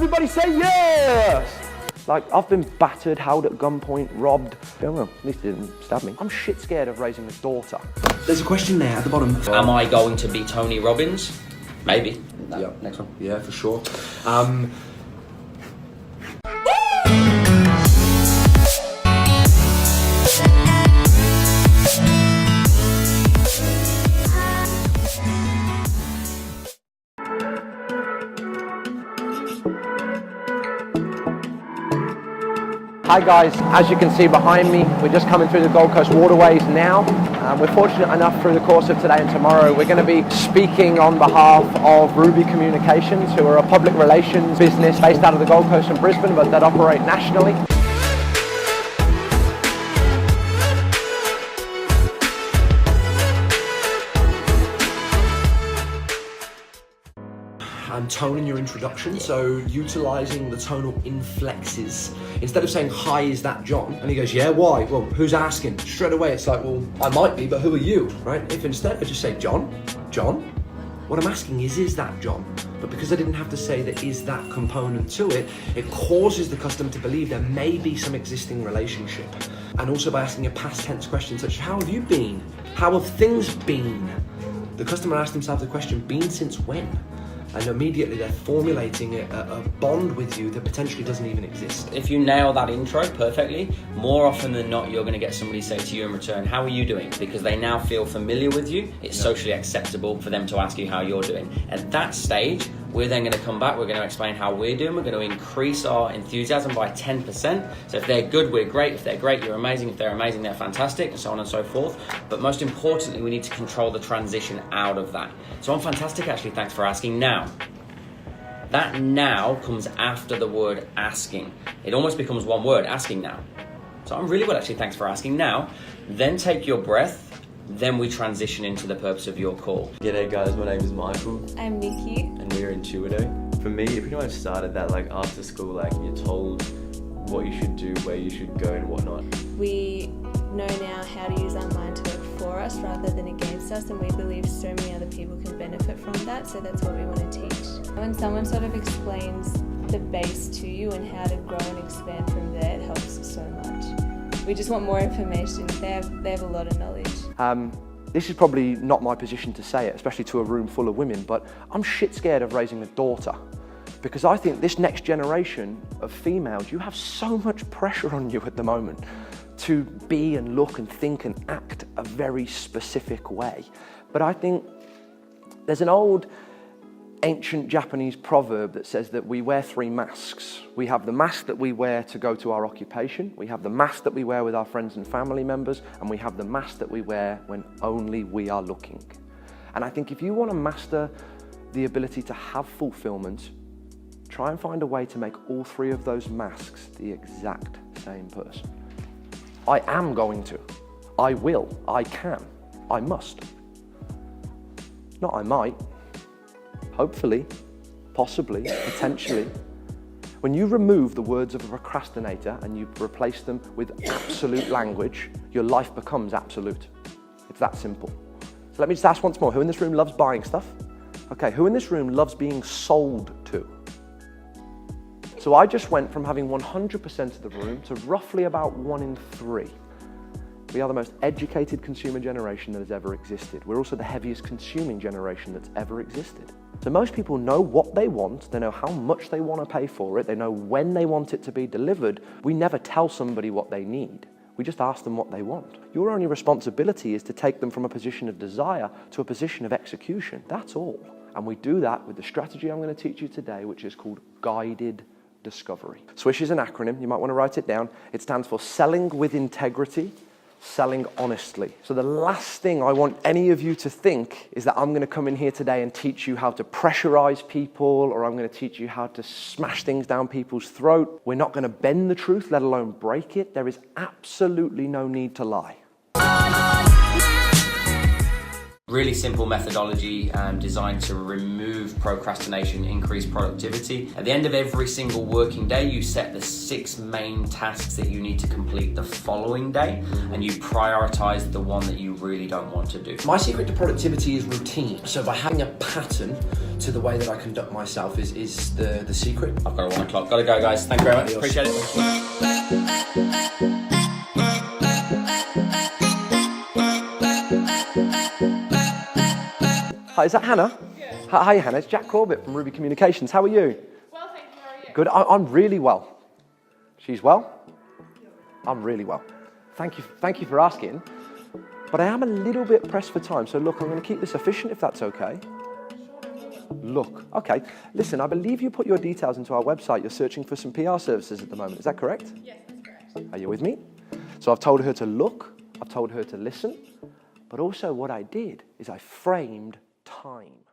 Everybody say yes! Like, I've been battered, held at gunpoint, robbed. Well, at least they didn't stab me. I'm shit scared of raising a daughter. There's a question there at the bottom. Am I going to be Tony Robbins? Maybe. Yeah. Next one. Yeah, for sure. Hi guys, as you can see behind me, we're just coming through the Gold Coast waterways now. We're fortunate enough through the course of today and tomorrow, we're going to be speaking on behalf of Ruby Communications, who are a public relations business based out of the Gold Coast and Brisbane, but that operate nationally. Tone in your introduction, so utilising the tonal inflexes. Instead of saying, hi, is that John? And he goes, yeah, why? Well, who's asking? Straight away it's like, well, I might be, but who are you, right? If instead I just say, John, what I'm asking is that John? But because I didn't have to say the is that component to it, it causes the customer to believe there may be some existing relationship. And also by asking a past tense question such as, how have you been? How have things been? The customer asks themselves the question, been since when? And immediately they're formulating a bond with you that potentially doesn't even exist. If you nail that intro perfectly, more often than not, you're going to get somebody say to you in return, how are you doing? Because they now feel familiar with you. It's socially acceptable for them to ask you how you're doing. At that stage, we're then going to come back, we're going to explain how we're doing, we're going to increase our enthusiasm by 10%. So if they're good, we're great. If they're great, you're amazing. If they're amazing, they're fantastic, and so on and so forth. But most importantly, we need to control the transition out of that. So I'm fantastic, actually, thanks for asking. Now, that now comes after the word asking. It almost becomes one word, asking now. So I'm really good, actually, thanks for asking. Now, then take your breath. Then we transition into the purpose of your call. G'day guys, my name is Michael. I'm Nikki. And we're Intuito. For me, it pretty much started that like after school, like you're told what you should do, where you should go and whatnot. We know now how to use our mind to work for us rather than against us, and we believe so many other people can benefit from that, so that's what we want to teach. When someone sort of explains the base to you and how to grow and expand from there, it helps so much. We just want more information. They have a lot of knowledge. This is probably not my position to say it, especially to a room full of women, but I'm shit scared of raising a daughter because I think this next generation of females, you have so much pressure on you at the moment to be and look and think and act a very specific way. But I think there's an old ancient Japanese proverb that says that we wear three masks. We have the mask that we wear to go to our occupation, we have the mask that we wear with our friends and family members, and we have the mask that we wear when only we are looking. And I think if you want to master the ability to have fulfillment, try and find a way to make all three of those masks the exact same person. I am going to, I will, I can, I must. Not I might. Hopefully, possibly, potentially. When you remove the words of a procrastinator and you replace them with absolute language, your life becomes absolute. It's that simple. So let me just ask once more, who in this room loves buying stuff? Okay, who in this room loves being sold to? So I just went from having 100% of the room to roughly about 1 in 3. We are the most educated consumer generation that has ever existed. We're also the heaviest consuming generation that's ever existed. So most people know what they want, they know how much they want to pay for it, they know when they want it to be delivered. We never tell somebody what they need. We just ask them what they want. Your only responsibility is to take them from a position of desire to a position of execution. That's all. And we do that with the strategy I'm going to teach you today, which is called guided discovery. Swish is an acronym, you might want to write it down. It stands for selling with integrity, selling honestly. So the last thing I want any of you to think is that I'm going to come in here today and teach you how to pressurize people, or I'm going to teach you how to smash things down people's throat. We're not going to bend the truth, let alone break it. There is absolutely no need to lie. Really simple methodology designed to remove procrastination, increase productivity. At the end of every single working day, you set the 6 main tasks that you need to complete the following day, and you prioritize the one that you really don't want to do. My secret to productivity is routine. So by having a pattern to the way that I conduct myself is the secret. I've got a 1 o'clock. Gotta go, guys. Thank you very much. Appreciate it. Hi, is that Hannah? Yeah. Hi, Hannah. It's Jack Corbett from Ruby Communications. How are you? Well, thank you. How are you? Good. I'm really well. She's well? I'm really well. Thank you for asking. But I am a little bit pressed for time. So look, I'm going to keep this efficient if that's okay. Look, okay. Listen, I believe you put your details into our website. You're searching for some PR services at the moment. Is that correct? Yes, that's correct. Are you with me? So I've told her to look. I've told her to listen. But also what I did is I framed time.